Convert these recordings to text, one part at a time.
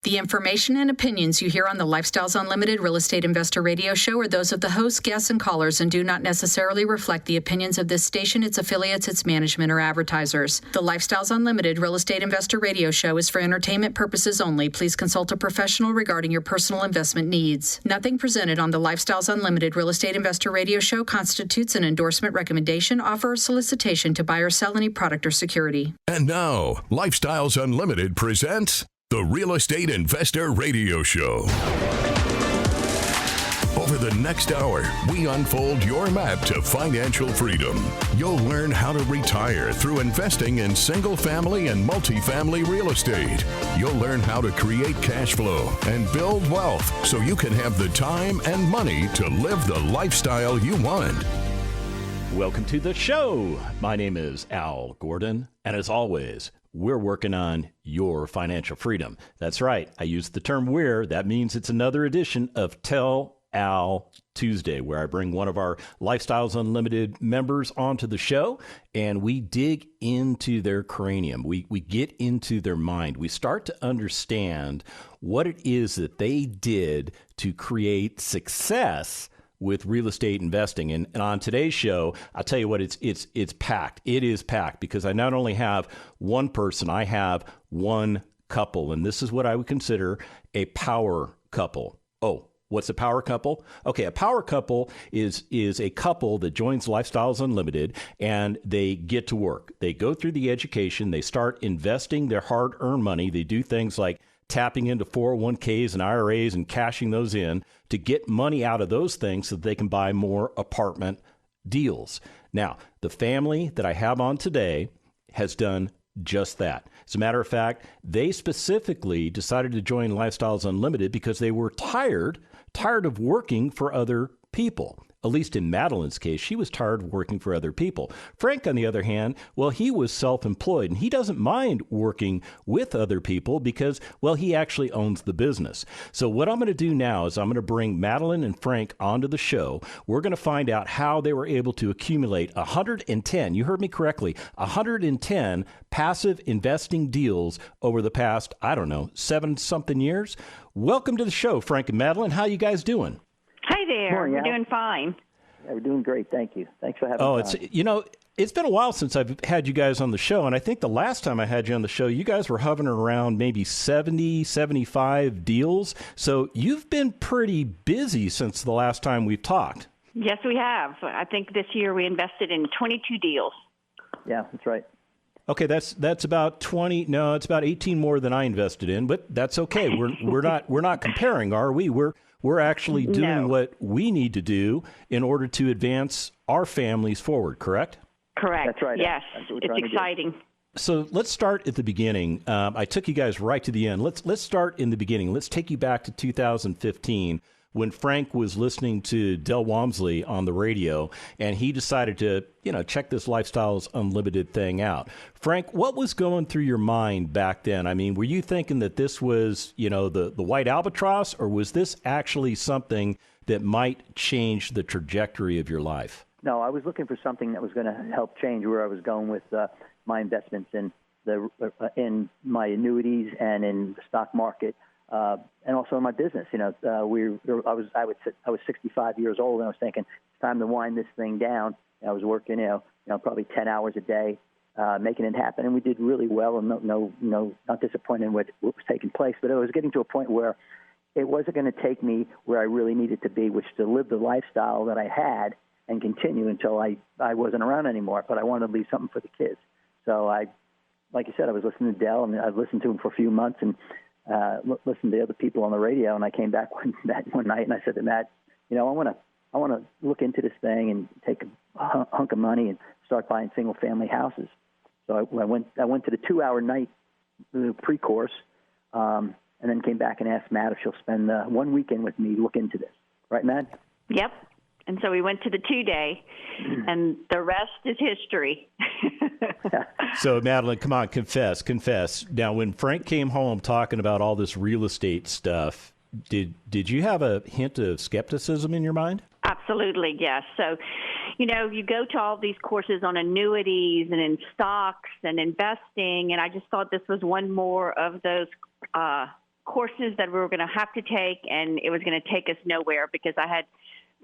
The information and opinions you hear on the Lifestyles Unlimited Real Estate Investor Radio Show are those of the hosts, guests, and callers and do not necessarily reflect the opinions of this station, its affiliates, its management, or advertisers. The Lifestyles Unlimited Real Estate Investor Radio Show is for entertainment purposes only. Please consult a professional regarding your personal investment needs. Nothing presented on the Lifestyles Unlimited Real Estate Investor Radio Show constitutes an endorsement, recommendation, offer, or solicitation to buy or sell any product or security. And now, Lifestyles Unlimited presents the Real Estate Investor Radio Show. Over the next hour, we unfold your map to financial freedom. You'll learn how to retire through investing in single-family and multifamily real estate. You'll learn how to create cash flow and build wealth so you can have the time and money to live the lifestyle you want. Welcome to the show. My name is Al Gordon, and as always, we're working on your financial freedom. That's right. I use the term we're. That means it's another edition of Tell Al Tuesday, where I bring one of our Lifestyles Unlimited members onto the show, and we dig into their cranium. We get into their mind. We start to understand what it is that they did to create success with real estate investing. And on today's show, I'll tell you what, it's packed. It is packed because I not only have one person, I have one couple. And this is what I would consider a power couple. Oh, what's a power couple? Okay, a power couple is a couple that joins Lifestyles Unlimited and they get to work. They go through the education, they start investing their hard-earned money. They do things like tapping into 401ks and IRAs and cashing those in to get money out of those things so that they can buy more apartment deals. Now, the family that I have on today has done just that. As a matter of fact, they specifically decided to join Lifestyles Unlimited because they were tired of working for other people. At least in Madeline's case, she was tired of working for other people. Frank, on the other hand, well, he was self-employed, and he doesn't mind working with other people because, well, he actually owns the business. So what I'm going to do now is I'm going to bring Madeline and Frank onto the show. We're going to find out how they were able to accumulate 110, you heard me correctly, 110 passive investing deals over the past, 7-something years. Welcome to the show, Frank and Madeline. How you guys doing? Hi there. Morning, We're Al. doing fine. Yeah, we're doing great. Thank you. Thanks for having me on. It's been a while since I've had you guys on the show, and I think the last time I had you on the show, you guys were hovering around maybe 70, 75 deals. So you've been pretty busy since the last time we've talked. Yes, we have. I think this year we invested in 22 deals. Yeah, that's right. Okay, that's about 20. No, it's about 18 more than I invested in, but that's okay. We're not comparing, are we? We're actually doing what we need to do in order to advance our families forward, correct? Correct. That's right. Yes, That's what we're it's trying to do. exciting. So let's start at the beginning. I took you guys right to the end. Let's start in the beginning. Let's take you back to 2015 when Frank was listening to Del Walmsley on the radio, and he decided to, check this Lifestyles Unlimited thing out. Frank, what was going through your mind back then? I mean, were you thinking that this was, the white albatross, or was this actually something that might change the trajectory of your life? No, I was looking for something that was going to help change where I was going with my investments in my annuities and in the stock market. And also in my business, I was 65 years old, and I was thinking it's time to wind this thing down. I was working, probably 10 hours a day, making it happen, and we did really well. And not disappointed in what was taking place, but it was getting to a point where it wasn't going to take me where I really needed to be, which to live the lifestyle that I had and continue until I wasn't around anymore. But I wanted to leave something for the kids. So like you said, I was listening to Del, and I've listened to him for a few months, and listened to other people on the radio, and I came back one night and I said to Matt, I want to look into this thing and take a hunk of money and start buying single family houses. So I went to the 2-hour night pre-course, and then came back and asked Matt if she'll spend 1 weekend with me look into this. Right, Matt? Yep. And so we went to the 2-day, and the rest is history. So, Madeline, come on, confess. Now, when Frank came home talking about all this real estate stuff, did you have a hint of skepticism in your mind? Absolutely, yes. So, you go to all these courses on annuities and in stocks and investing, and I just thought this was one more of those courses that we were going to have to take, and it was going to take us nowhere because I had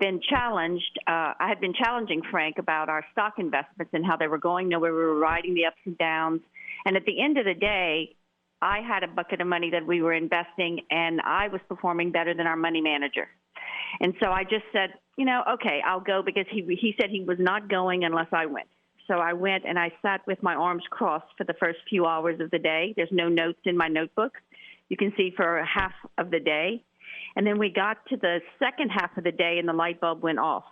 been challenged. I had been challenging Frank about our stock investments and how they were going nowhere. We were riding the ups and downs. And at the end of the day, I had a bucket of money that we were investing, and I was performing better than our money manager. And so I just said, okay, I'll go, because he said he was not going unless I went. So I went, and I sat with my arms crossed for the first few hours of the day. There's no notes in my notebook. You can see for half of the day. And then we got to the second half of the day, and the light bulb went off.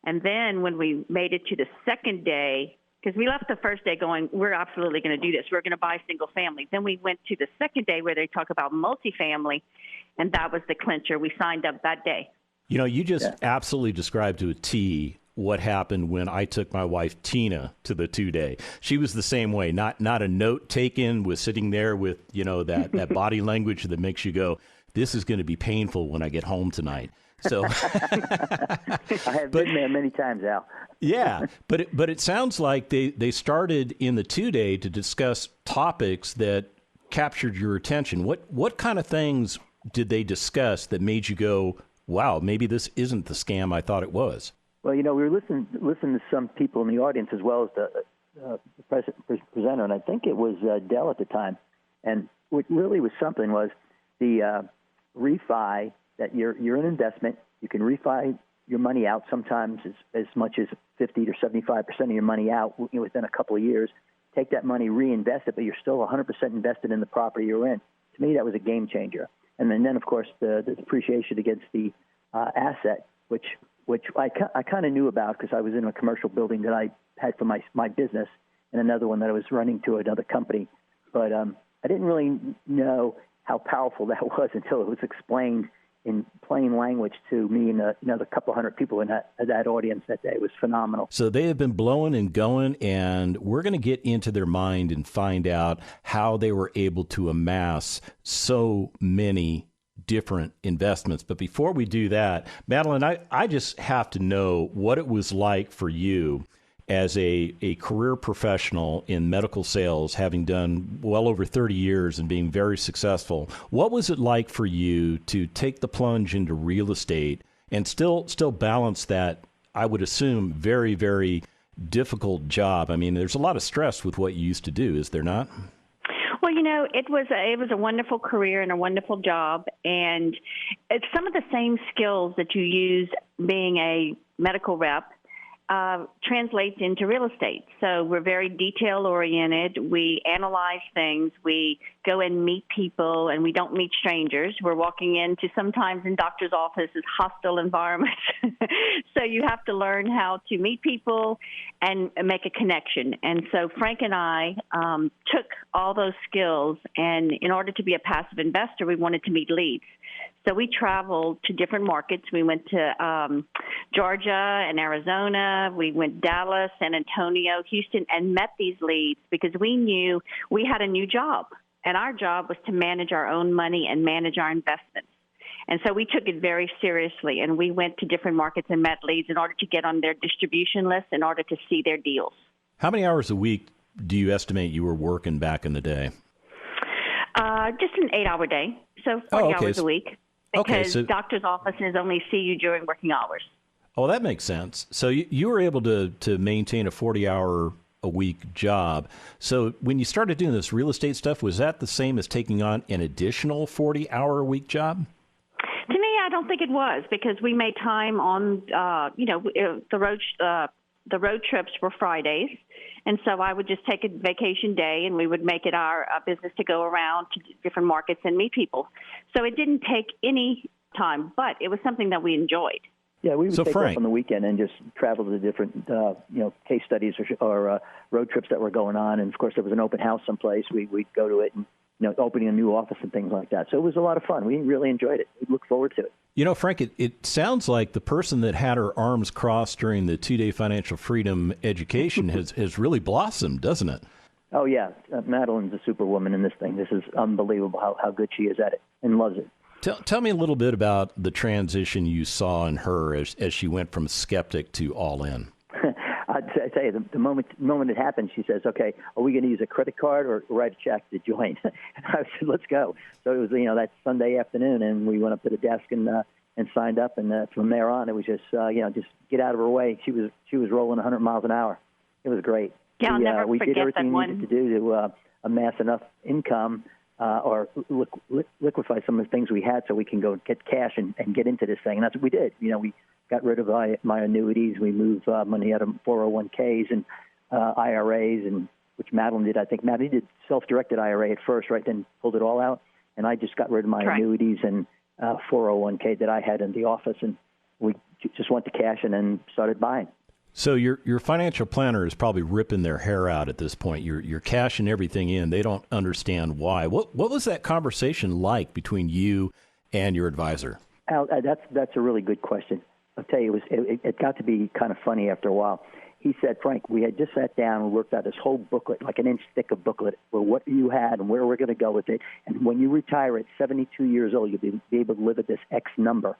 And then when we made it to the second day, because we left the first day going, we're absolutely going to do this. We're going to buy single family. Then we went to the second day where they talk about multifamily, and that was the clincher. We signed up that day. You just absolutely described to a T what happened when I took my wife Tina to the 2-day. She was the same way. Not a note taken, was sitting there with, that body language that makes you go, this is going to be painful when I get home tonight. So I have been there many times, Al. Yeah, but it sounds like they started in the 2-day to discuss topics that captured your attention. What kind of things did they discuss that made you go, wow, maybe this isn't the scam I thought it was? Well, we were listening to some people in the audience as well as the presenter, and I think it was Dell at the time. And what really was something was the refi, that you're an investment. You can refi your money out sometimes as much as 50 to 75% of your money out within a couple of years. Take that money, reinvest it, but you're still 100% invested in the property you're in. To me, that was a game changer. And then of course, the depreciation against the asset, which I kind of knew about because I was in a commercial building that I had for my business, and another one that I was running to another company. But I didn't really know how powerful that was until it was explained in plain language to me and the couple hundred people in that audience that day. It was phenomenal. So they have been blowing and going, and we're going to get into their mind and find out how they were able to amass so many different investments. But before we do that, Madeline, I just have to know what it was like for you as a career professional in medical sales, having done well over 30 years and being very successful. What was it like for you to take the plunge into real estate and still balance that, I would assume, very, very difficult job? I mean, there's a lot of stress with what you used to do, is there not? Well, it was a wonderful career and a wonderful job, and it's some of the same skills that you use being a medical rep translates into real estate. So we're very detail-oriented. We analyze things. We go and meet people, and we don't meet strangers. We're walking into, sometimes in doctor's offices, hostile environments. So you have to learn how to meet people and make a connection. And so Frank and I took all those skills, and in order to be a passive investor, we wanted to meet leads. So we traveled to different markets. We went to Georgia and Arizona. We went Dallas, San Antonio, Houston, and met these leads because we knew we had a new job. And our job was to manage our own money and manage our investments. And so we took it very seriously, and we went to different markets and met leads in order to get on their distribution list, in order to see their deals. How many hours a week do you estimate you were working back in the day? Just an 8-hour day, so 40 hours a week. Because doctor's offices only see you during working hours. Oh, that makes sense. So you were able to maintain a 40-hour-a-week job. So when you started doing this real estate stuff, was that the same as taking on an additional 40-hour-a-week job? To me, I don't think it was, because we made time on, the road trips were Fridays. And so I would just take a vacation day, and we would make it our business to go around to different markets and meet people. So it didn't take any time, but it was something that we enjoyed. Yeah, we would take off on the weekend and just travel to different, case studies or road trips that were going on. And, of course, there was an open house someplace. We'd go to it and, opening a new office and things like that. So it was a lot of fun. We really enjoyed it. We look forward to it. Frank, it sounds like the person that had her arms crossed during the 2-day financial freedom education has really blossomed, doesn't it? Oh, yeah. Madeline's a superwoman in this thing. This is unbelievable how good she is at it and loves it. Tell me a little bit about the transition you saw in her as she went from skeptic to all in. I'd say you, the moment it happened, she says, okay, are we going to use a credit card or write a check to join? And I said, let's go. So it was, that Sunday afternoon, and we went up to the desk and signed up. And from there on, it was just, just get out of her way. She was rolling 100 miles an hour. It was great. Yeah, I'll never we forget did everything that we needed to do to amass enough income or liquefy some of the things we had so we can go get cash and get into this thing. And that's what we did. We got rid of my annuities. We moved money out of 401ks and IRAs, and which Madeline did. I think Madeline did self-directed IRA at first, right? Then pulled it all out. And I just got rid of my annuities and 401k that I had in the office. And we just went to cash and then started buying. So your financial planner is probably ripping their hair out at this point. You're cashing everything in. They don't understand why. What was that conversation like between you and your advisor? Al, that's a really good question. I'll tell you, it got to be kind of funny after a while. He said, Frank, we had just sat down and worked out this whole booklet, like an inch thick of booklet, for what you had and where we're going to go with it. And when you retire at 72 years old, you'll be able to live at this X number.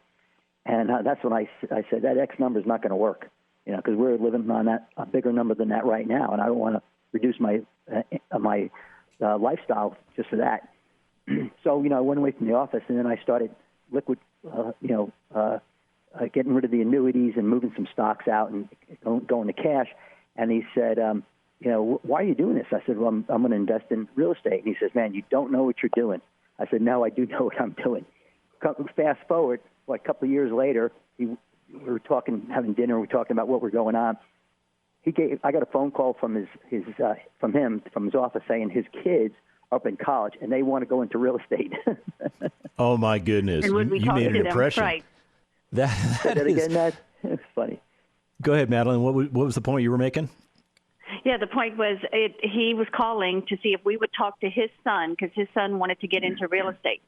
And that's when I said, that X number is not going to work. Because we're living on a bigger number than that right now, and I don't want to reduce my lifestyle just for that. So, I went away from the office, and then I started getting rid of the annuities and moving some stocks out and going to cash. And he said, why are you doing this? I said, well, I'm going to invest in real estate. And he says, man, you don't know what you're doing. I said, no, I do know what I'm doing. Fast forward, a couple of years later, we were talking, having dinner. We were talking about what was going on. I got a phone call from from his office saying his kids are up in college and they want to go into real estate. Oh my goodness! And would we you made an impression. Right. That is, again, that's funny. Go ahead, Madeline. What was the point you were making? Yeah, the point was he was calling to see if we would talk to his son because his son wanted to get into real estate.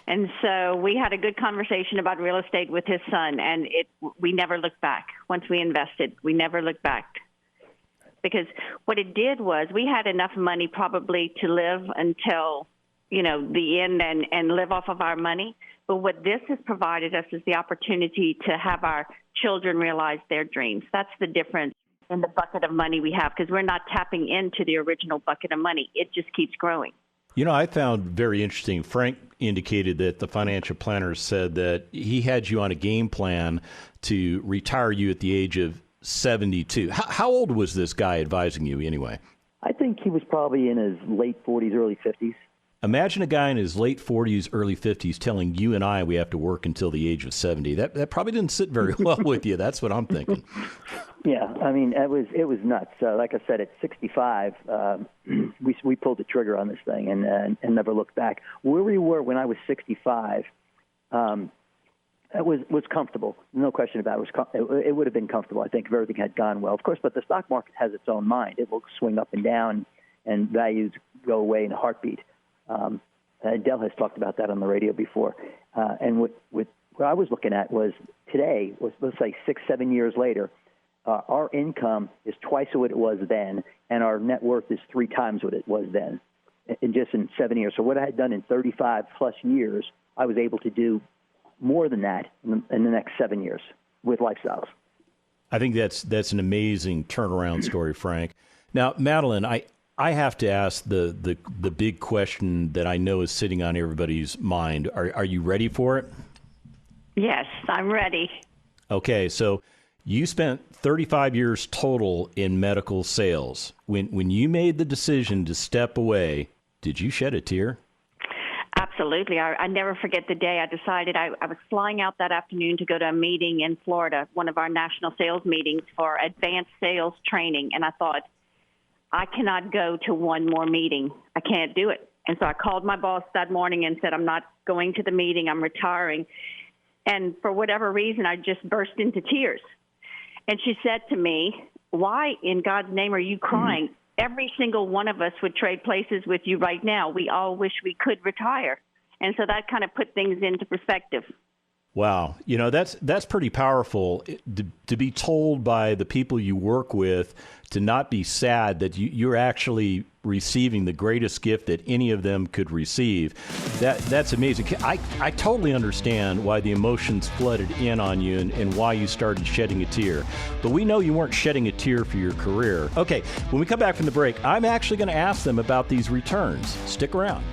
And so we had a good conversation about real estate with his son, and we never looked back. Once we invested, we never looked back. Because what it did was we had enough money probably to live until, the end and live off of our money. But what this has provided us is the opportunity to have our children realize their dreams. That's the difference in the bucket of money we have because we're not tapping into the original bucket of money. It just keeps growing. I found very interesting, Frank indicated that the financial planner said that he had you on a game plan to retire you at the age of 72. How old was this guy advising you anyway? I think he was probably in his late 40s, early 50s. Imagine a guy in his late 40s, early 50s telling you and I we have to work until the age of 70. That probably didn't sit very well with you. That's what I'm thinking. Yeah, I mean, it was nuts. Like I said, at 65, we pulled the trigger on this thing and never looked back. Where we were when I was 65, it was comfortable. No question about it. It would have been comfortable, I think, if everything had gone well. Of course, but the stock market has its own mind. It will swing up and down, and values go away in a heartbeat. Dell has talked about that on the radio before. And what I was looking at was today, let's say 6-7 years later, our income is twice what it was then, and our net worth is 3 times what it was then, in 7 years. So what I had done in 35-plus years, I was able to do more than that in the next 7 years with lifestyles. I think that's an amazing turnaround story, Frank. Now, Madeline, I have to ask the big question that I know is sitting on everybody's mind. Are you ready for it? Yes, I'm ready. Okay, so you spent 35 years total in medical sales. When you made the decision to step away, did you shed a tear? Absolutely. I never forget the day I decided I was flying out that afternoon to go to a meeting in Florida, one of our national sales meetings for advanced sales training. And I thought, I cannot go to one more meeting. I can't do it. And so I called my boss that morning and said, I'm not going to the meeting. I'm retiring. And for whatever reason, I just burst into tears. And she said to me, why in God's name are you crying? Mm-hmm. Every single one of us would trade places with you right now. We all wish we could retire. And so that kind of put things into perspective. Wow. That's pretty powerful to be told by the people you work with to not be sad that you're actually receiving the greatest gift that any of them could receive. That's amazing. I totally understand why the emotions flooded in on you and why you started shedding a tear. But we know you weren't shedding a tear for your career. Okay, when we come back from the break, I'm actually going to ask them about these returns. Stick around.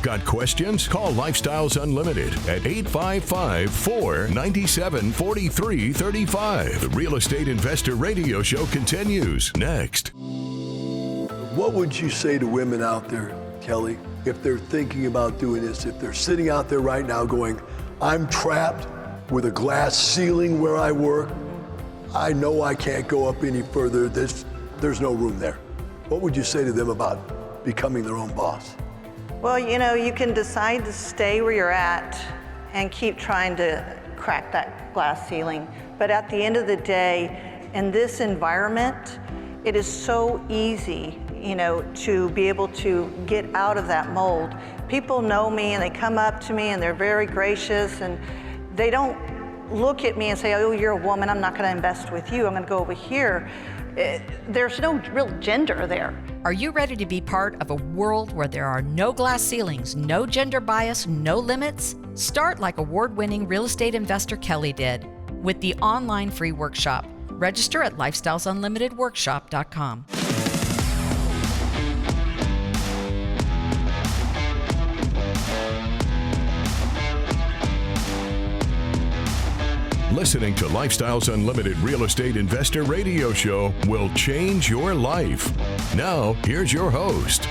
Got questions? Call Lifestyles Unlimited at 855-497-4335. The Real Estate Investor Radio Show continues next. What would you say to women out there, Kelly, if they're thinking about doing this, if they're sitting out there right now going, I'm trapped with a glass ceiling where I work, I know I can't go up any further, there's no room there. What would you say to them about becoming their own boss? Well, you can decide to stay where you're at and keep trying to crack that glass ceiling. But at the end of the day, in this environment, it is so easy, to be able to get out of that mold. People know me and they come up to me and they're very gracious, and they don't look at me and say, oh, you're a woman, I'm not going to invest with you, I'm going to go over here. There's no real gender there. Are you ready to be part of a world where there are no glass ceilings, no gender bias, no limits? Start like award-winning real estate investor Kelly did with the online free workshop. Register at lifestylesunlimitedworkshop.com. Listening to Lifestyles Unlimited Real Estate Investor Radio Show will change your life. Now, here's your host.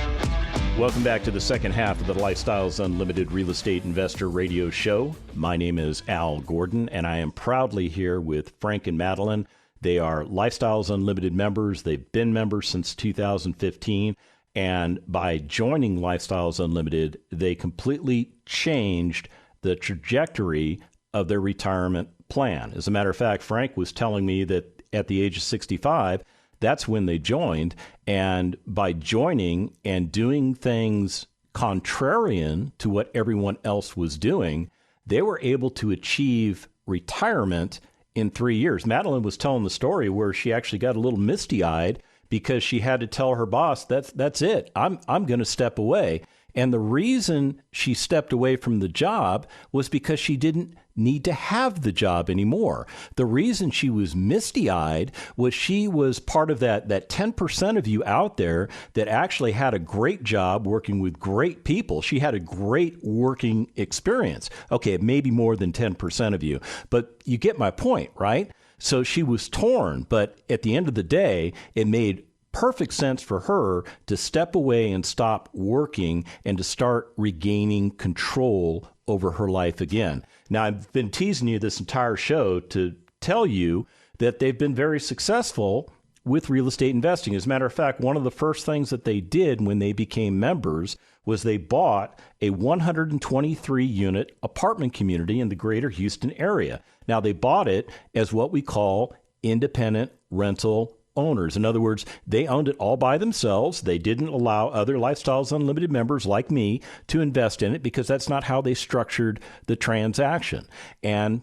Welcome back to the second half of the Lifestyles Unlimited Real Estate Investor Radio Show. My name is Al Gordon, and I am proudly here with Frank and Madeline. They are Lifestyles Unlimited members. They've been members since 2015. And by joining Lifestyles Unlimited, they completely changed the trajectory of their retirement plan. As a matter of fact, Frank was telling me that at the age of 65, that's when they joined. And by joining and doing things contrarian to what everyone else was doing, they were able to achieve retirement in 3 years. Madeline was telling the story where she actually got a little misty-eyed because she had to tell her boss, that's it. I'm going to step away. And the reason she stepped away from the job was because she didn't need to have the job anymore. The reason she was misty-eyed was she was part of that 10% of you out there that actually had a great job working with great people. She had a great working experience. Okay, maybe more than 10% of you, but you get my point, right? So she was torn, but at the end of the day, it made perfect sense for her to step away and stop working and to start regaining control over her life again. Now, I've been teasing you this entire show to tell you that they've been very successful with real estate investing. As a matter of fact, one of the first things that they did when they became members was they bought a 123-unit apartment community in the greater Houston area. Now, they bought it as what we call independent rental owners. In other words, they owned it all by themselves. They didn't allow other Lifestyles Unlimited members like me to invest in it because that's not how they structured the transaction. And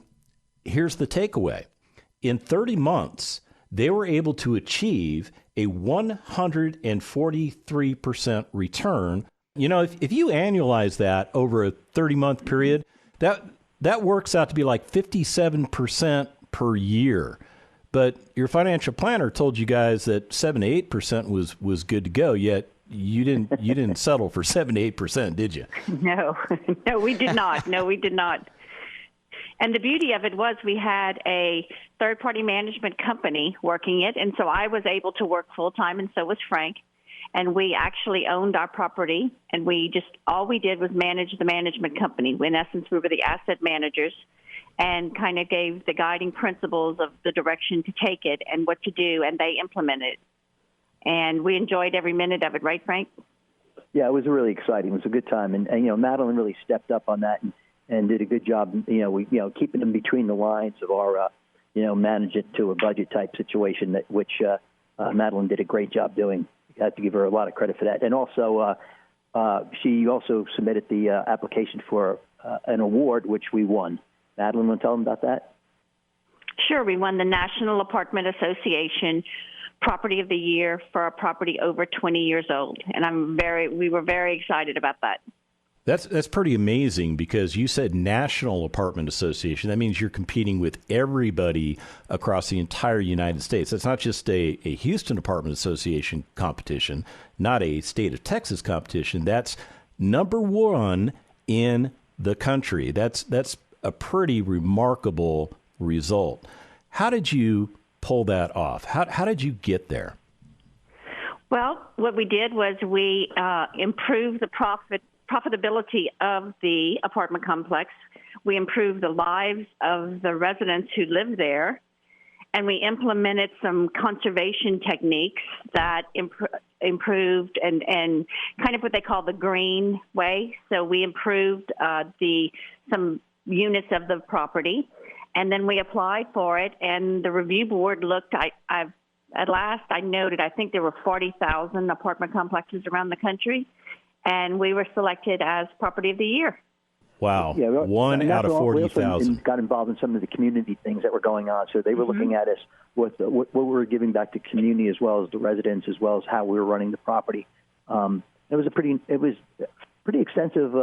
here's the takeaway. In 30 months, they were able to achieve a 143% return. You know, if you annualize that over a 30-month period, that works out to be like 57% per year. But your financial planner told you guys that 7 to 8% was good to go. Yet you didn't settle for 7 to 8%, did you? No, we did not. No, we did not. And the beauty of it was we had a third-party management company working it, and so I was able to work full-time, and so was Frank. And we actually owned our property, and all we did was manage the management company. In essence, we were the asset managers, and kind of gave the guiding principles of the direction to take it and what to do, and they implemented it. And we enjoyed every minute of it, right, Frank? Yeah, it was really exciting. It was a good time, and Madeline really stepped up on that and did a good job. Keeping them between the lines of our manage it to a budget type situation, which Madeline did a great job doing. I have to give her a lot of credit for that. And also, she also submitted the application for an award, which we won. Madeline, want to tell them about that? Sure. We won the National Apartment Association Property of the Year for a property over 20 years old, and we were very excited about that. That's pretty amazing, because you said National Apartment Association. That means you're competing with everybody across the entire United States. That's not just a Houston Apartment Association competition, not a state of Texas competition. That's number one in the country. That's a pretty remarkable result. How did you pull that off? How did you get there? Well, what we did was we improved the profitability of the apartment complex. We improved the lives of the residents who live there, and we implemented some conservation techniques that improved and kind of what they call the green way. So we improved some units of the property, and then we applied for it, and the review board looked. At last I noted, I think there were 40,000 apartment complexes around the country, and we were selected as Property of the Year. Wow. Yeah, one out of 40,000. We also got involved in some of the community things that were going on. So they were looking at us, what we were giving back to community, as well as the residents, as well as how we were running the property. It was a pretty extensive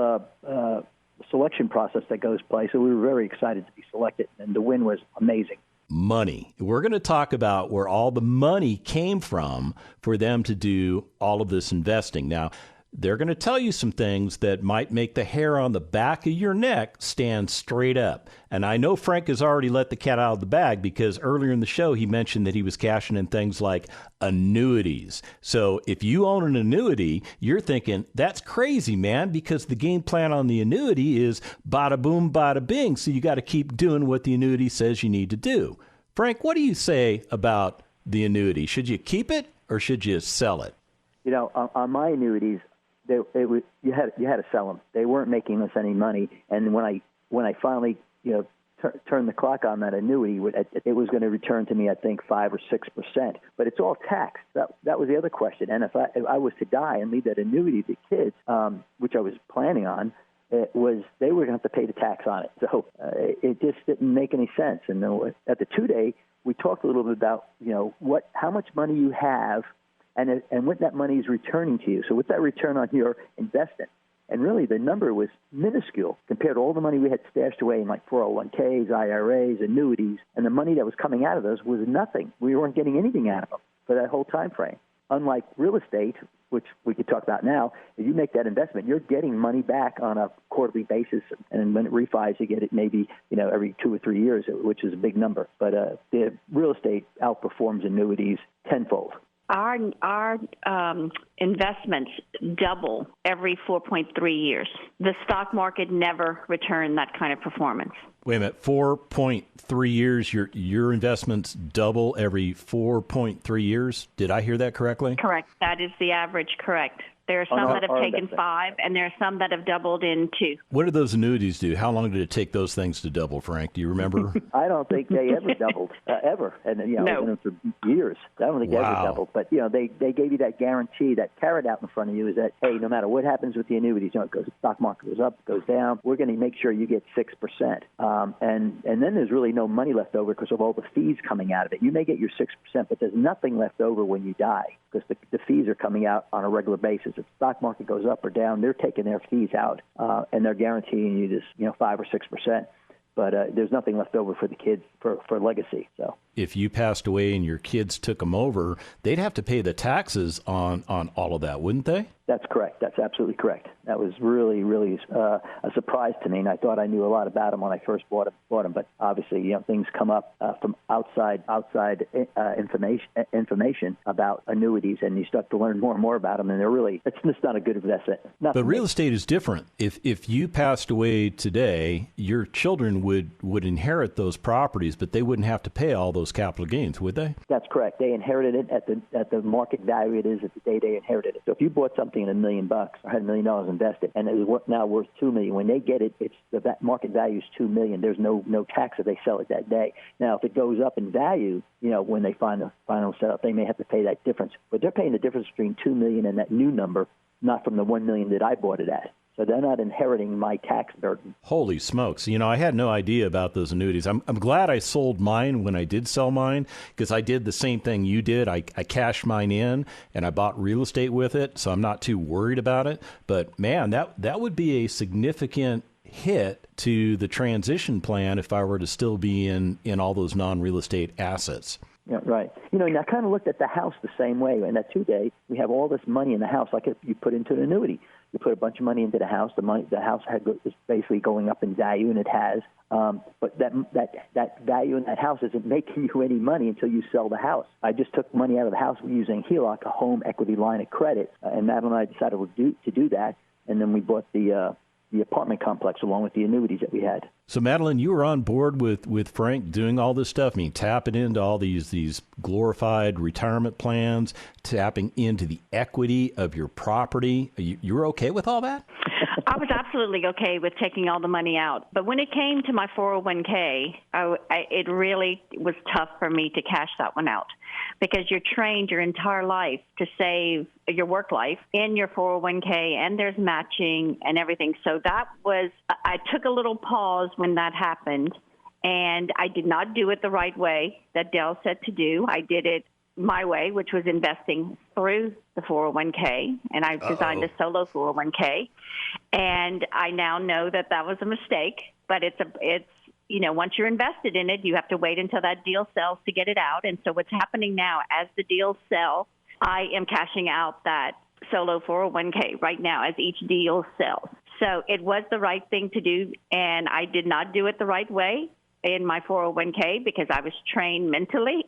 selection process that goes place. So we were very excited to be selected, and the win was amazing. Money. We're going to talk about where all the money came from for them to do all of this investing. Now, they're going to tell you some things that might make the hair on the back of your neck stand straight up. And I know Frank has already let the cat out of the bag, because earlier in the show he mentioned that he was cashing in things like annuities. So if you own an annuity, you're thinking, that's crazy, man, because the game plan on the annuity is bada boom, bada bing. So you got to keep doing what the annuity says you need to do. Frank, what do you say about the annuity? Should you keep it or should you sell it? You know, on my annuities, you had to sell them. They weren't making us any money. And when I finally turned the clock on that annuity, it was going to return to me, I think, 5 or 6%. But it's all taxed. That was the other question. And if I was to die and leave that annuity to kids, which I was planning on, they were going to have to pay the tax on it. So it just didn't make any sense. And at the 2-day, we talked a little bit about how much money you have, and what that money is returning to you. So what's that return on your investment? And really, the number was minuscule compared to all the money we had stashed away in like 401ks, IRAs, annuities, and the money that was coming out of those was nothing. We weren't getting anything out of them for that whole time frame. Unlike real estate, which we could talk about now, if you make that investment, you're getting money back on a quarterly basis, and when it refis, you get it maybe every 2 or 3 years, which is a big number. But the real estate outperforms annuities tenfold. Our investments double every 4.3 years. The stock market never returned that kind of performance. Wait a minute, 4.3 years, your investments double every 4.3 years? Did I hear that correctly? Correct. That is the average, correct. There are some that have taken 5, and there are some that have doubled in 2. What did those annuities do? How long did it take those things to double, Frank? Do you remember? I don't think they ever doubled, ever. And no. For years. I don't think they ever doubled. But they gave you that guarantee, that carrot out in front of you, is that, hey, no matter what happens with the annuities, it goes, the stock market goes up, goes down, we're going to make sure you get 6%. And then there's really no money left over because of all the fees coming out of it. You may get your 6%, but there's nothing left over when you die, because the fees are coming out on a regular basis. If the stock market goes up or down, they're taking their fees out, and they're guaranteeing you this, 5 or 6%. But there's nothing left over for the kids for legacy. So if you passed away and your kids took them over, they'd have to pay the taxes on all of that, wouldn't they? That's correct. That's absolutely correct. That was really, really a surprise to me, and I thought I knew a lot about them when I first bought them. But obviously, things come up from outside information about annuities, and you start to learn more and more about them, and it's just not a good investment. But real estate is different. If you passed away today, your children would inherit those properties, but they wouldn't have to pay all those capital gains, would they? That's correct. They inherited it at the market value it is at the day they inherited it. So if you bought something at $1 million or had $1 million invested, and it is now worth $2 million, when they get it, that market value is $2 million. There's no tax if they sell it that day. Now, if it goes up in value, when they find the final setup, they may have to pay that difference. But they're paying the difference between $2 million and that new number, not from the $1 million that I bought it at. So they're not inheriting my tax burden. Holy smokes. I had no idea about those annuities. I'm glad I sold mine when I did sell mine, because I did the same thing you did. I cashed mine in and I bought real estate with it, so I'm not too worried about it. But man, that would be a significant hit to the transition plan if I were to still be in all those non-real estate assets. Yeah, right. And I kind of looked at the house the same way. In that 2 day, we have all this money in the house, like you put into an annuity. You put a bunch of money into the house. The house is basically going up in value, and it has. But that value in that house isn't making you any money until you sell the house. I just took money out of the house using HELOC, a home equity line of credit, and Madeline and I decided to do that, and then we bought the apartment complex along with the annuities that we had. So, Madeline, you were on board with Frank doing all this stuff. I mean, tapping into all these glorified retirement plans, tapping into the equity of your property. You were okay with all that? I was absolutely okay with taking all the money out. But when it came to my 401k, it really was tough for me to cash that one out, because you're trained your entire life to save your work life in your 401k, and there's matching and everything. So I took a little pause when that happened, and I did not do it the right way that Dell said to do. I did it my way, which was investing through the 401k, and I designed a solo 401k, and I now know that was a mistake. But it's once you're invested in it, you have to wait until that deal sells to get it out. And so what's happening now, as the deals sell, I am cashing out that solo 401k right now as each deal sells. So it was the right thing to do, and I did not do it the right way in my 401k because I was trained mentally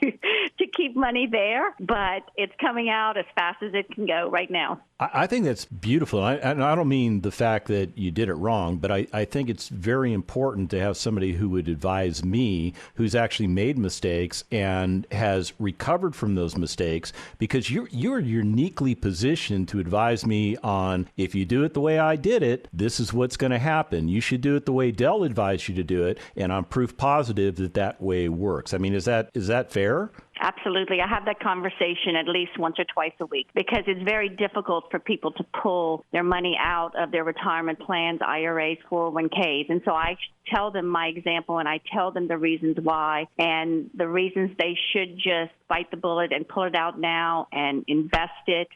to keep money there, but it's coming out as fast as it can go right now. I think that's beautiful. And I don't mean the fact that you did it wrong, but I think it's very important to have somebody who would advise me, who's actually made mistakes and has recovered from those mistakes, because you're uniquely positioned to advise me on, if you do it the way I did it, this is what's going to happen. You should do it the way Dell advised you to do it, and I'm proof positive that way works. I mean, is that fair? Absolutely. I have that conversation at least once or twice a week, because it's very difficult for people to pull their money out of their retirement plans, IRAs, 401ks. And so I tell them my example, and I tell them the reasons why and the reasons they should just bite the bullet and pull it out now and invest it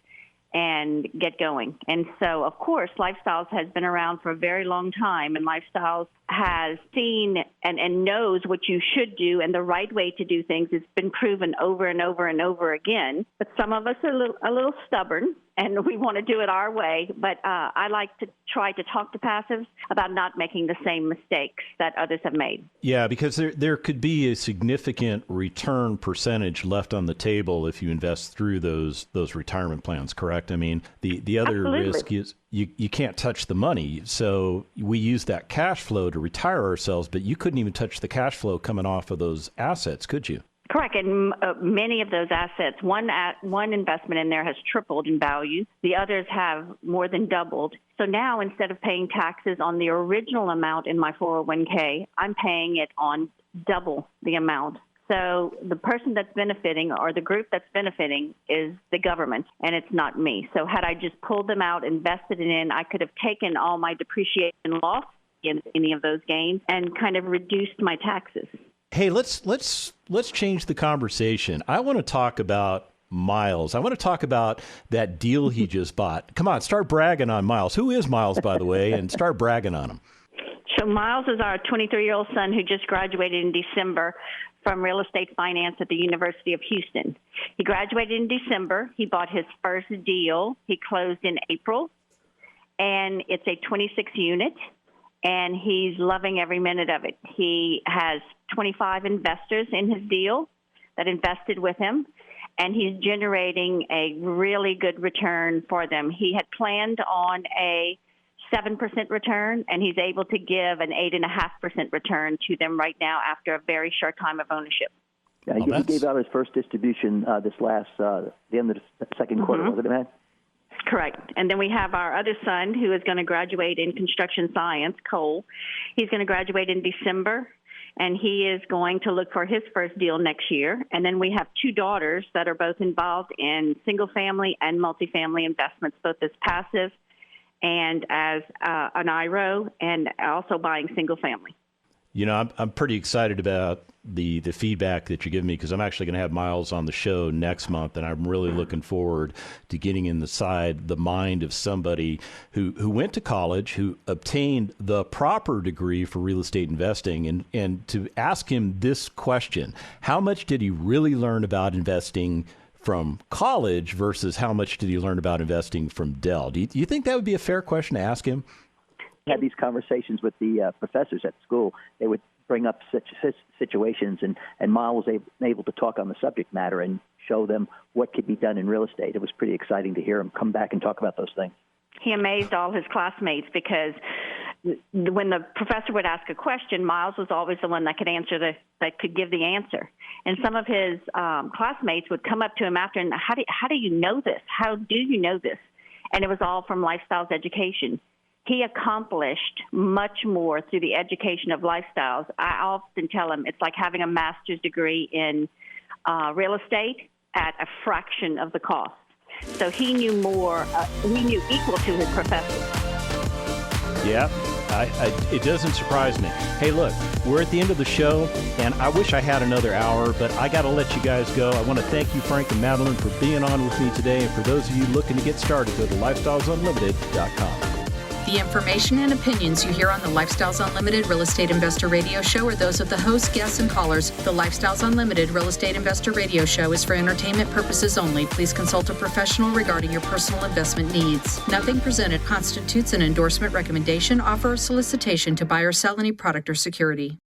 and get going. And so, of course, Lifestyles has been around for a very long time, and Lifestyles has seen and knows what you should do and the right way to do things. It's been proven over and over and over again. But some of us are a little stubborn, and we want to do it our way. But I like to try to talk to passives about not making the same mistakes that others have made. Yeah, because there could be a significant return percentage left on the table if you invest through those retirement plans, correct? I mean, the other Absolutely. Risk is you can't touch the money. So we use that cash flow to retire ourselves, but you couldn't even touch the cash flow coming off of those assets, could you? Correct. And many of those assets, one investment in there has tripled in value. The others have more than doubled. So now, instead of paying taxes on the original amount in my 401k, I'm paying it on double the amount. So the person that's benefiting, or the group that's benefiting, is the government, and it's not me. So had I just pulled them out, invested it in, I could have taken all my depreciation loss in any of those gains and kind of reduced my taxes. Hey, let's change the conversation. I want to talk about Miles. I want to talk about that deal he just bought. Come on, start bragging on Miles. Who is Miles, by the way, and start bragging on him. So Miles is our 23-year-old son who just graduated in December from real estate finance at the University of Houston. He graduated in December. He bought his first deal. He closed in April, and it's a 26 unit, and he's loving every minute of it. He has 25 investors in his deal that invested with him, and he's generating a really good return for them. He had planned on a 7% return, and he's able to give an 8.5% return to them right now after a very short time of ownership. Yeah, he gave out his first distribution the end of the second quarter, wasn't it, man? Correct. And then we have our other son who is going to graduate in construction science, Cole. He's going to graduate in December, and he is going to look for his first deal next year. And then we have two daughters that are both involved in single-family and multifamily investments, both as passive and as an IRO, and also buying single family. You know, I'm pretty excited about the feedback that you give me, because I'm actually going to have Miles on the show next month, and I'm really looking forward to getting inside the mind of somebody who went to college, who obtained the proper degree for real estate investing, and to ask him this question: how much did he really learn about investing from college versus how much did he learn about investing from Dell? Do you think that would be a fair question to ask him? Had these conversations with the professors at school. They would bring up such situations, and Miles was able to talk on the subject matter and show them what could be done in real estate. It was pretty exciting to hear him come back and talk about those things. He amazed all his classmates, because when the professor would ask a question, Miles was always the one that could give the answer. And some of his classmates would come up to him after, and how do you know this? How do you know this? And it was all from Lifestyles education. He accomplished much more through the education of lifestyles. I often tell him it's like having a master's degree in real estate at a fraction of the cost. So he knew more, he knew equal to his professor. Yeah, it doesn't surprise me. Hey, look, we're at the end of the show, and I wish I had another hour, but I got to let you guys go. I want to thank you, Frank and Madeline, for being on with me today. And for those of you looking to get started, go to lifestylesunlimited.com. The information and opinions you hear on the Lifestyles Unlimited Real Estate Investor Radio Show are those of the hosts, guests, and callers. The Lifestyles Unlimited Real Estate Investor Radio Show is for entertainment purposes only. Please consult a professional regarding your personal investment needs. Nothing presented constitutes an endorsement, recommendation, offer, or solicitation to buy or sell any product or security.